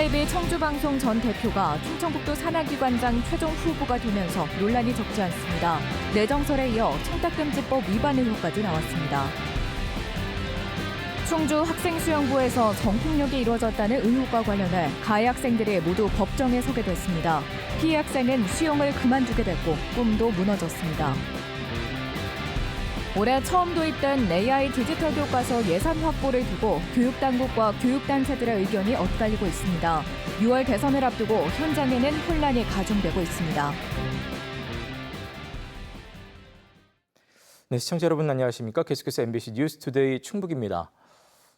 CJB 청주방송 전 대표가 충청북도 산하기관장 최종 후보가 되면서 논란이 적지 않습니다. 내정설에 이어 청탁금지법 위반 의혹까지 나왔습니다. 충주 학생수영부에서 성폭력이 이루어졌다는 의혹과 관련해 가해 학생들이 모두 법정에 서게 됐습니다. 피해 학생은 수영을 그만두게 됐고 꿈도 무너졌습니다. 올해 처음 도입된 AI 디지털 교과서 예산 확보를 두고 교육당국과 교육단체들의 의견이 엇갈리고 있습니다. 6월 대선을 앞두고 현장에는 혼란이 가중되고 있습니다. 네, 시청자 여러분 안녕하십니까? 계속해서 MBC 뉴스투데이 충북입니다.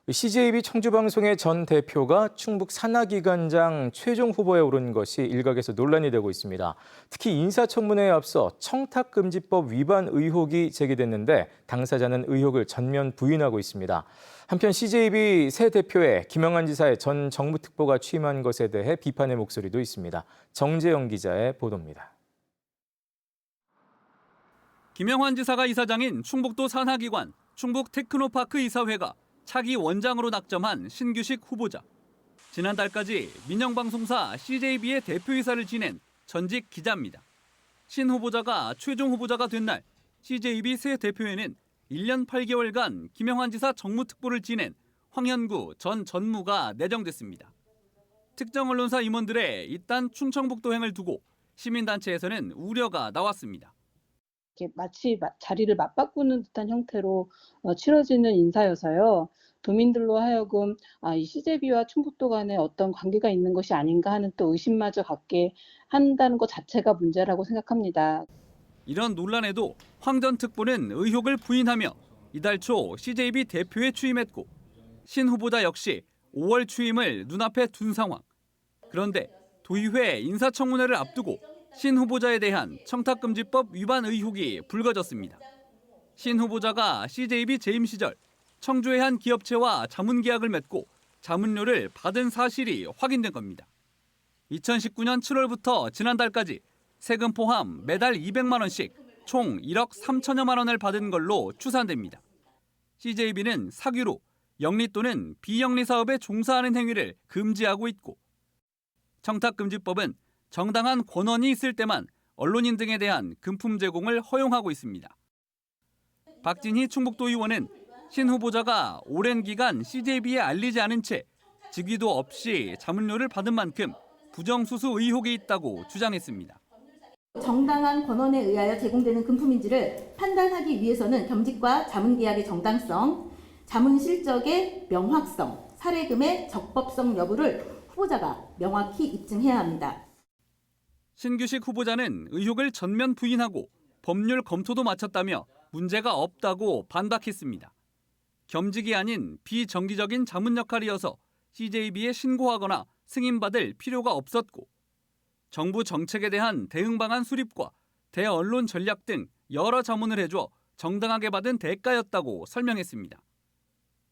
CJB 청주방송의 전 대표가 충북 산하기관장 최종 후보에 오른 것이 일각에서 논란이 되고 있습니다. 특히 인사청문회에 앞서 청탁금지법 위반 의혹이 제기됐는데 당사자는 의혹을 전면 부인하고 있습니다. 한편 CJB 새 대표에 김영환 지사의 전 정무특보가 취임한 것에 대해 비판의 목소리도 있습니다. 정재영 기자의 보도입니다. 김영환 지사가 이사장인 충북도 산하기관 충북테크노파크 이사회가 차기 원장으로 낙점한 신규식 후보자. 지난달까지 민영방송사 CJB의 대표이사를 지낸 전직 기자입니다. 신 후보자가 최종 후보자가 된 날 CJB 새 대표에는 1년 8개월간 김영환 지사 정무특보를 지낸 황현구 전 전무가 내정됐습니다. 특정 언론사 임원들의 이딴 충청북도행을 두고 시민단체에서는 우려가 나왔습니다. 마치 자리를 맞바꾸는 듯한 형태로 치러지는 인사여서요. 도민들로 하여금 이 CJB와 충북도 간에 어떤 관계가 있는 것이 아닌가 하는 또 의심마저 갖게 한다는 것 자체가 문제라고 생각합니다. 이런 논란에도 황 전 특보는 의혹을 부인하며 이달 초 CJB 대표에 취임했고 신 후보자 역시 5월 취임을 눈앞에 둔 상황. 그런데 도의회 인사청문회를 앞두고 신 후보자에 대한 청탁금지법 위반 의혹이 불거졌습니다. 신 후보자가 CJB 재임 시절 청주의 한 기업체와 자문계약을 맺고 자문료를 받은 사실이 확인된 겁니다. 2019년 7월부터 지난달까지 세금 포함 매달 200만 원씩 총 1억 3천여만 원을 받은 걸로 추산됩니다. CJB는 사규로 영리 또는 비영리 사업에 종사하는 행위를 금지하고 있고 청탁금지법은 정당한 권한이 있을 때만 언론인 등에 대한 금품 제공을 허용하고 있습니다. 박진희 충북도 의원은 신 후보자가 오랜 기간 CJB에 알리지 않은 채 직위도 없이 자문료를 받은 만큼 부정수수 의혹이 있다고 주장했습니다. 정당한 권한에 의하여 제공되는 금품인지를 판단하기 위해서는 겸직과 자문계약의 정당성, 자문 실적의 명확성, 사례금의 적법성 여부를 후보자가 명확히 입증해야 합니다. 신규식 후보자는 의혹을 전면 부인하고 법률 검토도 마쳤다며 문제가 없다고 반박했습니다. 겸직이 아닌 비정기적인 자문 역할이어서 CJB에 신고하거나 승인받을 필요가 없었고 정부 정책에 대한 대응 방안 수립과 대언론 전략 등 여러 자문을 해줘 정당하게 받은 대가였다고 설명했습니다.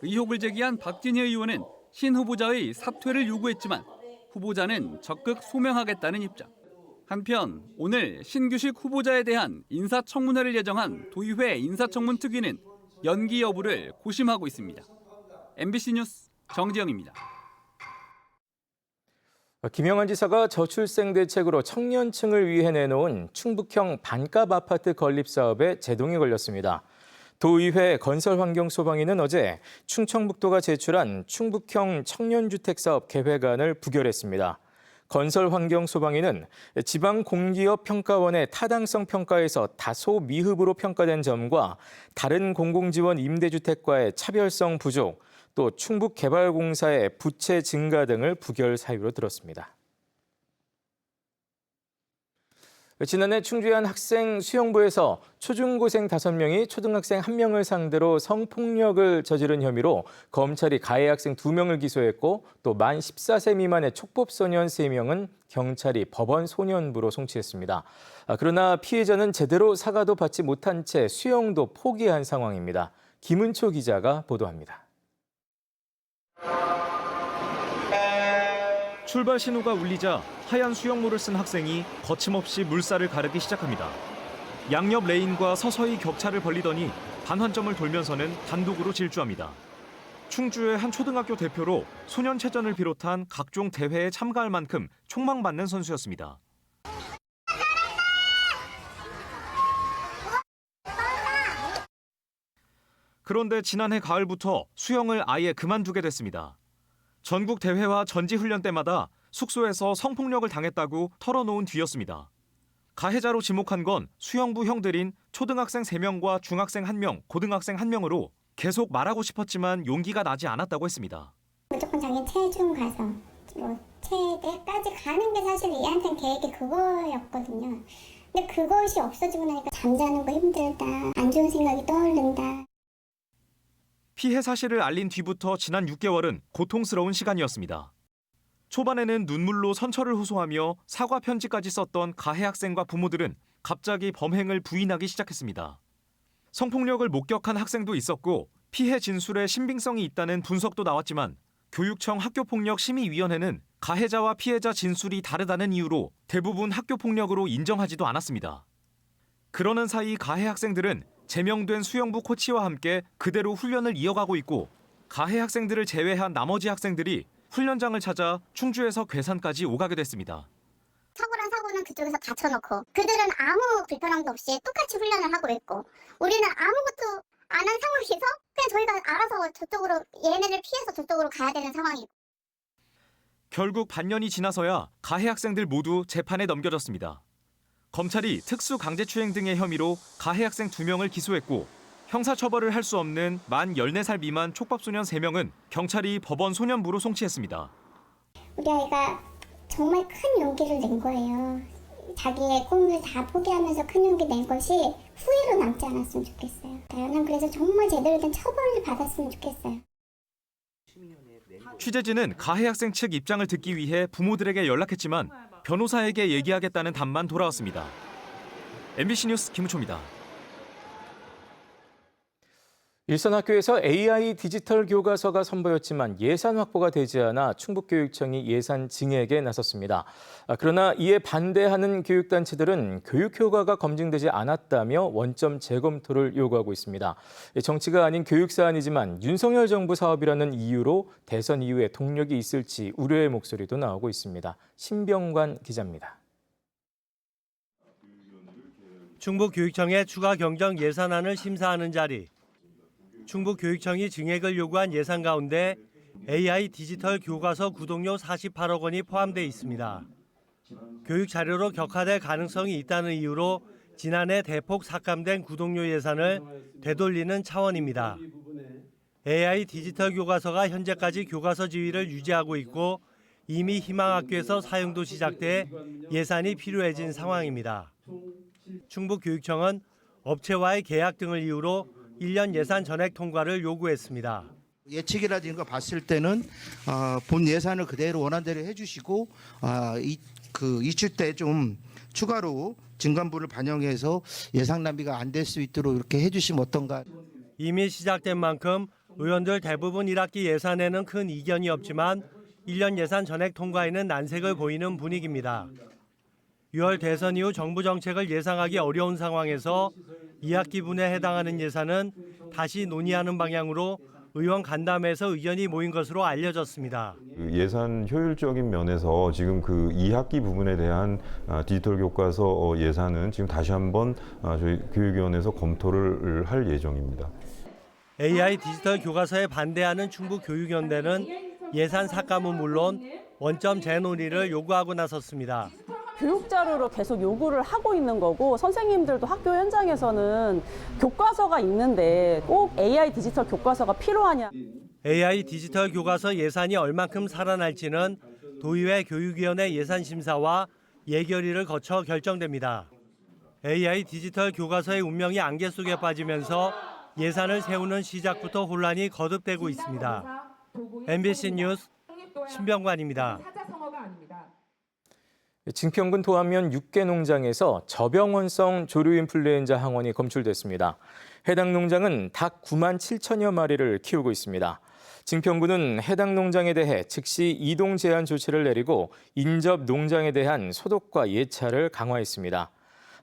의혹을 제기한 박진희 의원은 신 후보자의 사퇴를 요구했지만 후보자는 적극 소명하겠다는 입장. 한편 오늘 신규식 후보자에 대한 인사청문회를 예정한 도의회 인사청문 특위는 연기 여부를 고심하고 있습니다. MBC 뉴스 정지영입니다. 김영환 지사가 저출생 대책으로 청년층을 위해 내놓은 충북형 반값 아파트 건립 사업에 제동이 걸렸습니다. 도의회 건설환경소방위는 어제 충청북도가 제출한 충북형 청년주택 사업 계획안을 부결했습니다. 건설환경소방위는 지방공기업 평가원의 타당성 평가에서 다소 미흡으로 평가된 점과 다른 공공지원 임대주택과의 차별성 부족, 또 충북개발공사의 부채 증가 등을 부결 사유로 들었습니다. 지난해 충주의 한 학생 수영부에서 초중고생 5명이 초등학생 1명을 상대로 성폭력을 저지른 혐의로 검찰이 가해 학생 2명을 기소했고 또 만 14세 미만의 촉법소년 3명은 경찰이 법원 소년부로 송치했습니다. 그러나 피해자는 제대로 사과도 받지 못한 채 수영도 포기한 상황입니다. 김은초 기자가 보도합니다. 출발 신호가 울리자 하얀 수영모를 쓴 학생이 거침없이 물살을 가르기 시작합니다. 양옆 레인과 서서히 격차를 벌리더니 반환점을 돌면서는 단독으로 질주합니다. 충주의 한 초등학교 대표로 소년체전을 비롯한 각종 대회에 참가할 만큼 촉망받는 선수였습니다. 그런데 지난해 가을부터 수영을 아예 그만두게 됐습니다. 전국 대회와 전지훈련 때마다 숙소에서 성폭력을 당했다고 털어놓은 뒤였습니다. 가해자로 지목한 건 수영부 형들인 초등학생 3명과 중학생 1명, 고등학생 1명으로 계속 말하고 싶었지만 용기가 나지 않았다고 했습니다. 무조건 자기 체중 가서 체대까지 가는 게 사실 얘한테는 계획이 그거였거든요. 근데 그것이 없어지고 나니까 잠자는 거 힘들다, 안 좋은 생각이 떠오른다. 피해 사실을 알린 뒤부터 지난 6개월은 고통스러운 시간이었습니다. 초반에는 눈물로 선처를 호소하며 사과 편지까지 썼던 가해 학생과 부모들은 갑자기 범행을 부인하기 시작했습니다. 성폭력을 목격한 학생도 있었고 피해 진술에 신빙성이 있다는 분석도 나왔지만 교육청 학교폭력심의위원회는 가해자와 피해자 진술이 다르다는 이유로 대부분 학교폭력으로 인정하지도 않았습니다. 그러는 사이 가해 학생들은 제명된 수영부 코치와 함께 그대로 훈련을 이어가고 있고 가해 학생들을 제외한 나머지 학생들이 훈련장을 찾아 충주에서 괴산까지 오가게 됐습니다. 사고란 사고는 그쪽에서 다쳐놓고 그들은 아무 불편함도 없이 똑같이 훈련을 하고 있고 우리는 아무것도 안 한 상황에서 그냥 저희가 알아서 저쪽으로 얘네를 피해서 저쪽으로 가야 되는 상황이고. 결국 반년이 지나서야 가해 학생들 모두 재판에 넘겨졌습니다. 검찰이 특수강제추행 등의 혐의로 가해 학생 2명을 기소했고 형사처벌을 할 수 없는 만 14살 미만 촉법소년 3명은 경찰이 법원 소년부로 송치했습니다. 우리 아이가 정말 큰 용기를 낸 거예요. 자기의 꿈을 다 포기하면서 큰 용기 낸 것이 후회로 남지 않았으면 좋겠어요. 난 그래서 정말 제대로 된 처벌을 받았으면 좋겠어요. 취재진은 가해 학생 측 입장을 듣기 위해 부모들에게 연락했지만 변호사에게 얘기하겠다는 답만 돌아왔습니다. MBC 뉴스 김우초입니다. 일선 학교에서 AI 디지털 교과서가 선보였지만 예산 확보가 되지 않아 충북교육청이 예산 증액에 나섰습니다. 그러나 이에 반대하는 교육단체들은 교육 효과가 검증되지 않았다며 원점 재검토를 요구하고 있습니다. 정치가 아닌 교육 사안이지만 윤석열 정부 사업이라는 이유로 대선 이후에 동력이 있을지 우려의 목소리도 나오고 있습니다. 신병관 기자입니다. 충북교육청의 추가 경정 예산안을 심사하는 자리. 충북교육청이 증액을 요구한 예산 가운데 AI 디지털 교과서 구독료 48억 원이 포함돼 있습니다. 교육 자료로 격화될 가능성이 있다는 이유로 지난해 대폭 삭감된 구독료 예산을 되돌리는 차원입니다. AI 디지털 교과서가 현재까지 교과서 지위를 유지하고 있고 이미 희망학교에서 사용도 시작돼 예산이 필요해진 상황입니다. 충북교육청은 업체와의 계약 등을 이유로 1년 예산 전액 통과를 요구했습니다. 예측이라든가 봤을 때는 본 예산을 그대로 원안대로 해주시고 이출 때 좀 추가로 증감분을 반영해서 예산 낭비가 안 될 수 있도록 이렇게 해주시면 어떤가. 이미 시작된 만큼 의원들 대부분 1학기 예산에는 큰 이견이 없지만 1년 예산 전액 통과에는 난색을 보이는 분위기입니다. 6월 대선 이후 정부 정책을 예상하기 어려운 상황에서 2학기분에 해당하는 예산은 다시 논의하는 방향으로 의원 간담회에서 의견이 모인 것으로 알려졌습니다. 예산 효율적인 면에서 지금 그 2학기 부분에 대한 디지털 교과서 예산은 지금 다시 한번 저희 교육위원회에서 검토를 할 예정입니다. AI 디지털 교과서에 반대하는 충북교육연대는 예산 삭감은 물론 원점 재논의를 요구하고 나섰습니다. 교육 자료로 계속 요구를 하고 있는 거고 선생님들도 학교 현장에서는 교과서가 있는데 꼭 AI 디지털 교과서가 필요하냐. AI 디지털 교과서 예산이 얼만큼 살아날지는 도의회 교육위원회 예산심사와 예결위를 거쳐 결정됩니다. AI 디지털 교과서의 운명이 안개 속에 빠지면서 예산을 세우는 시작부터 혼란이 거듭되고 있습니다. MBC 뉴스 신병관입니다. 증평군 도안면 6개 농장에서 저병원성 조류인플루엔자 항원이 검출됐습니다. 해당 농장은 닭 9만 7천여 마리를 키우고 있습니다. 증평군은 해당 농장에 대해 즉시 이동 제한 조치를 내리고 인접 농장에 대한 소독과 예찰을 강화했습니다.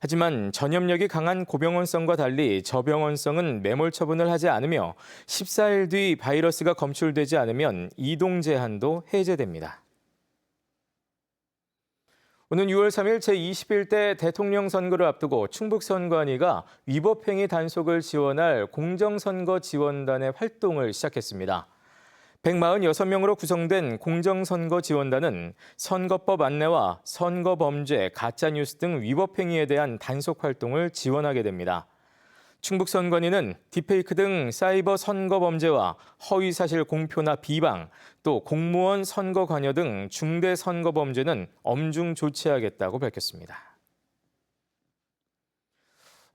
하지만 전염력이 강한 고병원성과 달리 저병원성은 매몰 처분을 하지 않으며 14일 뒤 바이러스가 검출되지 않으면 이동 제한도 해제됩니다. 오는 6월 3일 제21대 대통령 선거를 앞두고 충북선관위가 위법행위 단속을 지원할 공정선거 지원단의 활동을 시작했습니다. 146명으로 구성된 공정선거 지원단은 선거법 안내와 선거범죄, 가짜뉴스 등 위법행위에 대한 단속 활동을 지원하게 됩니다. 충북선관위는 딥페이크 등 사이버 선거 범죄와 허위사실 공표나 비방, 또 공무원 선거 관여 등 중대 선거 범죄는 엄중 조치하겠다고 밝혔습니다.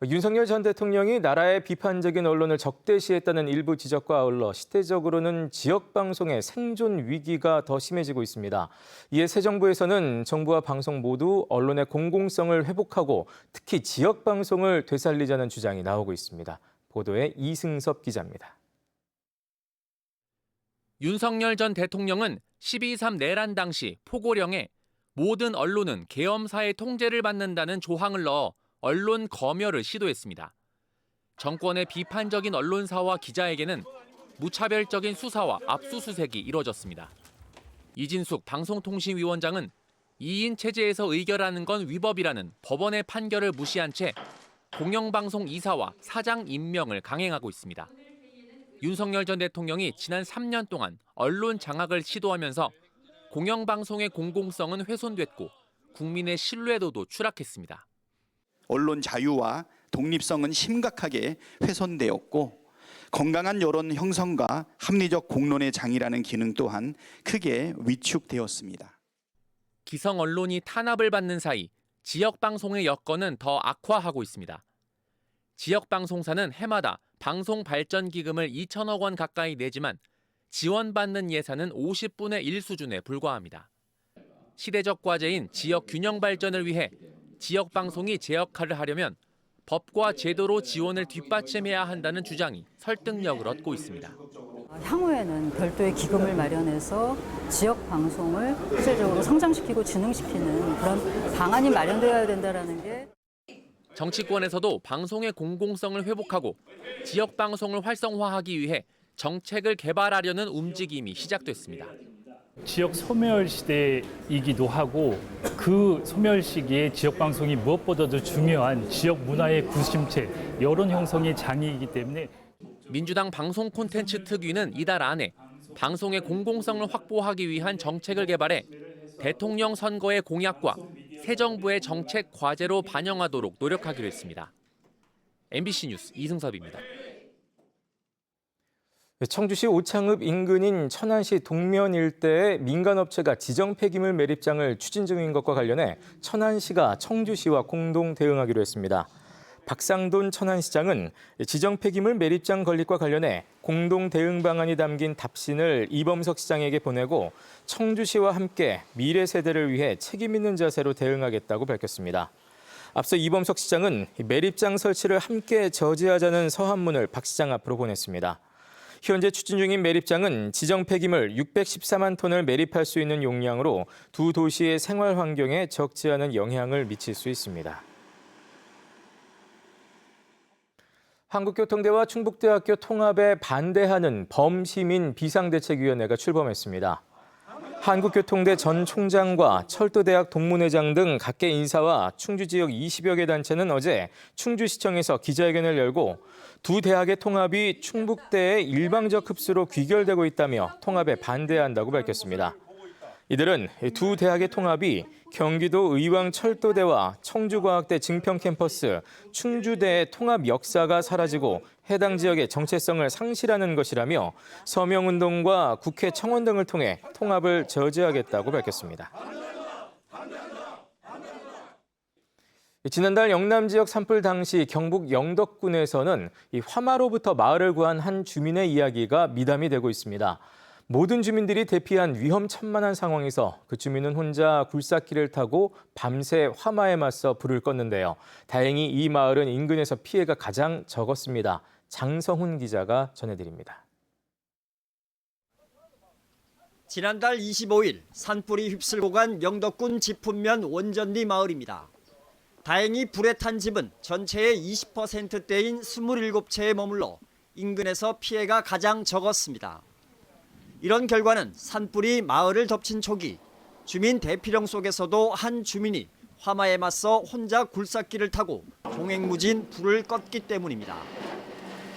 윤석열 전 대통령이 나라의 비판적인 언론을 적대시했다는 일부 지적과 아울러 시대적으로는 지역방송의 생존 위기가 더 심해지고 있습니다. 이에 새 정부에서는 정부와 방송 모두 언론의 공공성을 회복하고 특히 지역방송을 되살리자는 주장이 나오고 있습니다. 보도에 이승섭 기자입니다. 윤석열 전 대통령은 12.3 내란 당시 포고령에 모든 언론은 계엄사의 통제를 받는다는 조항을 넣어 언론 검열을 시도했습니다. 정권의 비판적인 언론사와 기자에게는 무차별적인 수사와 압수수색이 이뤄졌습니다. 이진숙 방송통신위원장은 2인 체제에서 의결하는 건 위법이라는 법원의 판결을 무시한 채 공영방송 이사와 사장 임명을 강행하고 있습니다. 윤석열 전 대통령이 지난 3년 동안 언론 장악을 시도하면서 공영방송의 공공성은 훼손됐고 국민의 신뢰도도 추락했습니다. 언론 자유와 독립성은 심각하게 훼손되었고 건강한 여론 형성과 합리적 공론의 장이라는 기능 또한 크게 위축되었습니다. 기성 언론이 탄압을 받는 사이 지역 방송의 여건은 더 악화하고 있습니다. 지역 방송사는 해마다 방송 발전 기금을 2천억 원 가까이 내지만 지원받는 예산은 50분의 1 수준에 불과합니다. 시대적 과제인 지역 균형 발전을 위해 지역 방송이 제 역할을 하려면 법과 제도로 지원을 뒷받침해야 한다는 주장이 설득력을 얻고 있습니다. 향후에는 별도의 기금을 마련해서 지역 방송을 구체적으로 성장시키고 진흥시키는 그런 방안이 마련되어야 된다는 게. 정치권에서도 방송의 공공성을 회복하고 지역 방송을 활성화하기 위해 정책을 개발하려는 움직임이 시작됐습니다. 지역 소멸 시대이기도 하고 그 소멸 시기에 지역 방송이 무엇보다도 중요한 지역 문화의 구심체, 여론 형성의 장이기 때문에 민주당 방송 콘텐츠 특위는 이달 안에 방송의 공공성을 확보하기 위한 정책을 개발해 대통령 선거의 공약과 새 정부의 정책 과제로 반영하도록 노력하기로 했습니다. MBC 뉴스 이승섭입니다. 청주시 오창읍 인근인 천안시 동면 일대에 민간업체가 지정 폐기물 매립장을 추진 중인 것과 관련해 천안시가 청주시와 공동 대응하기로 했습니다. 박상돈 천안시장은 지정 폐기물 매립장 건립과 관련해 공동 대응 방안이 담긴 답신을 이범석 시장에게 보내고 청주시와 함께 미래 세대를 위해 책임 있는 자세로 대응하겠다고 밝혔습니다. 앞서 이범석 시장은 매립장 설치를 함께 저지하자는 서한문을 박 시장 앞으로 보냈습니다. 현재 추진 중인 매립장은 지정 폐기물 614만 톤을 매립할 수 있는 용량으로 두 도시의 생활 환경에 적지 않은 영향을 미칠 수 있습니다. 한국교통대와 충북대학교 통합에 반대하는 범시민 비상대책위원회가 출범했습니다. 한국교통대 전 총장과 철도대학 동문회장 등 각계 인사와 충주 지역 20여 개 단체는 어제 충주시청에서 기자회견을 열고 두 대학의 통합이 충북대의 일방적 흡수로 귀결되고 있다며 통합에 반대한다고 밝혔습니다. 이들은 두 대학의 통합이 경기도 의왕철도대와 청주과학대 증평캠퍼스, 충주대의 통합 역사가 사라지고 해당 지역의 정체성을 상실하는 것이라며 서명운동과 국회 청원 등을 통해 통합을 저지하겠다고 밝혔습니다. 지난달 영남 지역 산불 당시 경북 영덕군에서는 화마로부터 마을을 구한 한 주민의 이야기가 미담이 되고 있습니다. 모든 주민들이 대피한 위험천만한 상황에서 그 주민은 혼자 굴삭기를 타고 밤새 화마에 맞서 불을 껐는데요. 다행히 이 마을은 인근에서 피해가 가장 적었습니다. 장성훈 기자가 전해드립니다. 지난달 25일 산불이 휩쓸고 간 영덕군 지품면 원전리 마을입니다. 다행히 불에 탄 집은 전체의 20%대인 27채에 머물러 인근에서 피해가 가장 적었습니다. 이런 결과는 산불이 마을을 덮친 초기 주민 대피령 속에서도 한 주민이 화마에 맞서 혼자 굴삭기를 타고 종횡무진 불을 껐기 때문입니다.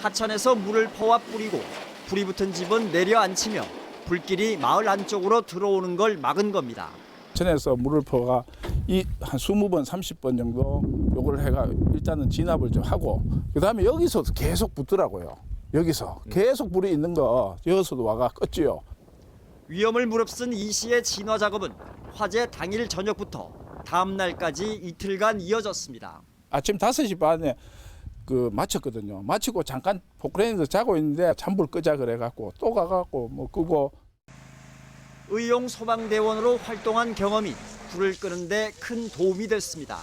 하천에서 물을 퍼와 뿌리고 불이 붙은 집은 내려앉히며 불길이 마을 안쪽으로 들어오는 걸 막은 겁니다. 하천에서 물을 퍼가 한 20번, 30번 정도 요걸 해가 일단은 진압을 좀 하고 그다음에 여기서 계속 붙더라고요. 여기서 계속 불이 있는 거 여기서도 와가 껐지요. 위험을 무릅쓴 이 씨의 진화 작업은 화재 당일 저녁부터 다음 날까지 이틀간 이어졌습니다. 아침 5시 반에 마쳤거든요. 마치고 잠깐 포크레인에서 자고 있는데 찬불 끄자 그래갖고 또 가갖고 뭐 끄고. 의용 소방대원으로 활동한 경험이 불을 끄는데 큰 도움이 됐습니다.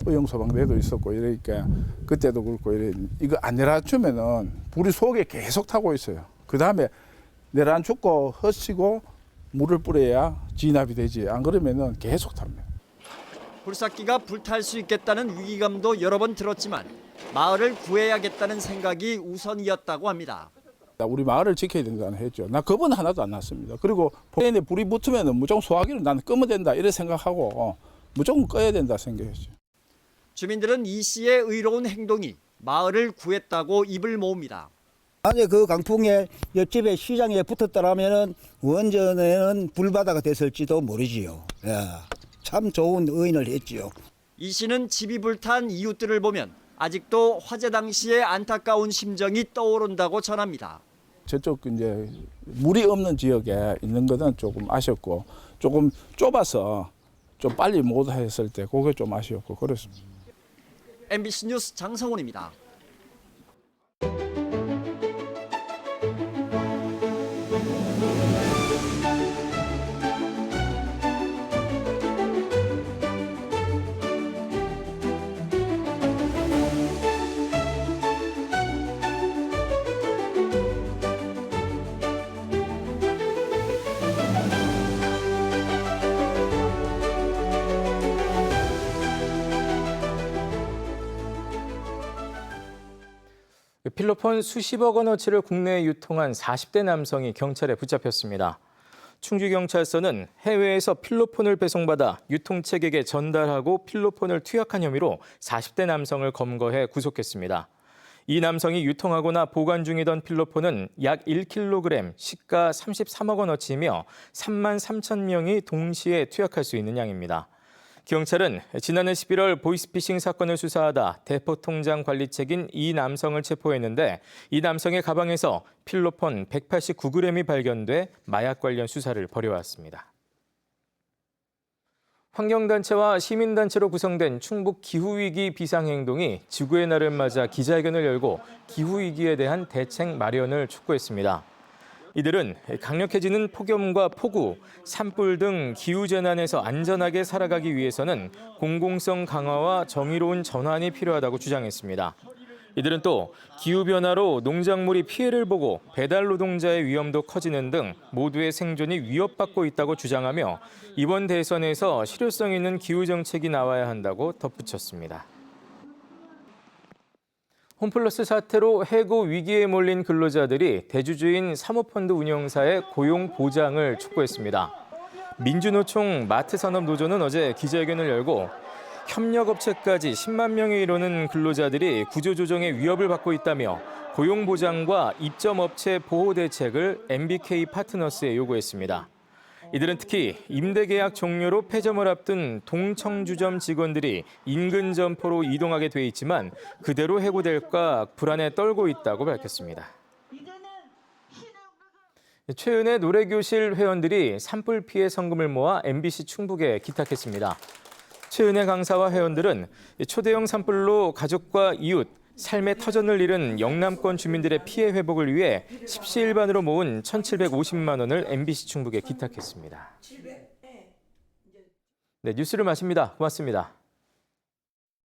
의용 소방대도 있었고 이러니까 그때도 그렇고 이거 안 내려주면은 불이 속에 계속 타고 있어요. 그 다음에 내려앉고 헛시고 물을 뿌려야 진압이 되지. 안 그러면은 계속 탑니다. 굴삭기가 불탈 수 있겠다는 위기감도 여러 번 들었지만 마을을 구해야겠다는 생각이 우선이었다고 합니다. 우리 마을을 지켜야 된다는 했죠. 나 겁은 하나도 안 났습니다. 그리고 포크레인에 불이 붙으면 무조건 소화기를 나는 끄면 된다 이래 생각하고 무조건 꺼야 된다 생각했죠. 주민들은 이 씨의 의로운 행동이 마을을 구했다고 입을 모읍니다. 만약에 그 강풍에 옆집에 시장에 붙었더라면 원전에는 불바다가 됐을지도 모르지요. 참 좋은 의인을 했지요. 이 씨는 집이 불탄 이웃들을 보면 아직도 화재 당시의 안타까운 심정이 떠오른다고 전합니다. 저쪽 이제 물이 없는 지역에 있는 것은 조금 아쉬웠고 조금 좁아서 좀 빨리 못 했을 때 그게 좀 아쉬웠고 그렇습니다. MBC 뉴스 장성훈입니다. 필로폰 수십억 원어치를 국내에 유통한 40대 남성이 경찰에 붙잡혔습니다. 충주경찰서는 해외에서 필로폰을 배송받아 유통책에게 전달하고 필로폰을 투약한 혐의로 40대 남성을 검거해 구속했습니다. 이 남성이 유통하거나 보관 중이던 필로폰은 약 1kg, 시가 33억 원어치이며 3만 3천 명이 동시에 투약할 수 있는 양입니다. 경찰은 지난해 11월 보이스피싱 사건을 수사하다 대포통장 관리책인 이 남성을 체포했는데 이 남성의 가방에서 필로폰 189g이 발견돼 마약 관련 수사를 벌여왔습니다. 환경단체와 시민단체로 구성된 충북 기후위기 비상행동이 지구의 날을 맞아 기자회견을 열고 기후위기에 대한 대책 마련을 촉구했습니다. 이들은 강력해지는 폭염과 폭우, 산불 등 기후재난에서 안전하게 살아가기 위해서는 공공성 강화와 정의로운 전환이 필요하다고 주장했습니다. 이들은 또 기후변화로 농작물이 피해를 보고 배달 노동자의 위험도 커지는 등 모두의 생존이 위협받고 있다고 주장하며 이번 대선에서 실효성 있는 기후정책이 나와야 한다고 덧붙였습니다. 홈플러스 사태로 해고 위기에 몰린 근로자들이 대주주인 사모펀드 운영사의 고용 보장을 촉구했습니다. 민주노총 마트산업노조는 어제 기자회견을 열고 협력업체까지 10만 명에 이르는 근로자들이 구조조정의 위협을 받고 있다며 고용 보장과 입점업체 보호 대책을 MBK 파트너스에 요구했습니다. 이들은 특히 임대계약 종료로 폐점을 앞둔 동청주점 직원들이 인근 점포로 이동하게 돼 있지만 그대로 해고될까 불안에 떨고 있다고 밝혔습니다. 최은혜 노래교실 회원들이 산불 피해 성금을 모아 MBC 충북에 기탁했습니다. 최은혜 강사와 회원들은 초대형 산불로 가족과 이웃, 삶의 터전을 잃은 영남권 주민들의 피해 회복을 위해 십시일반으로 모은 1,750만 원을 MBC 충북에 기탁했습니다. 네, 뉴스를 마칩니다. 고맙습니다.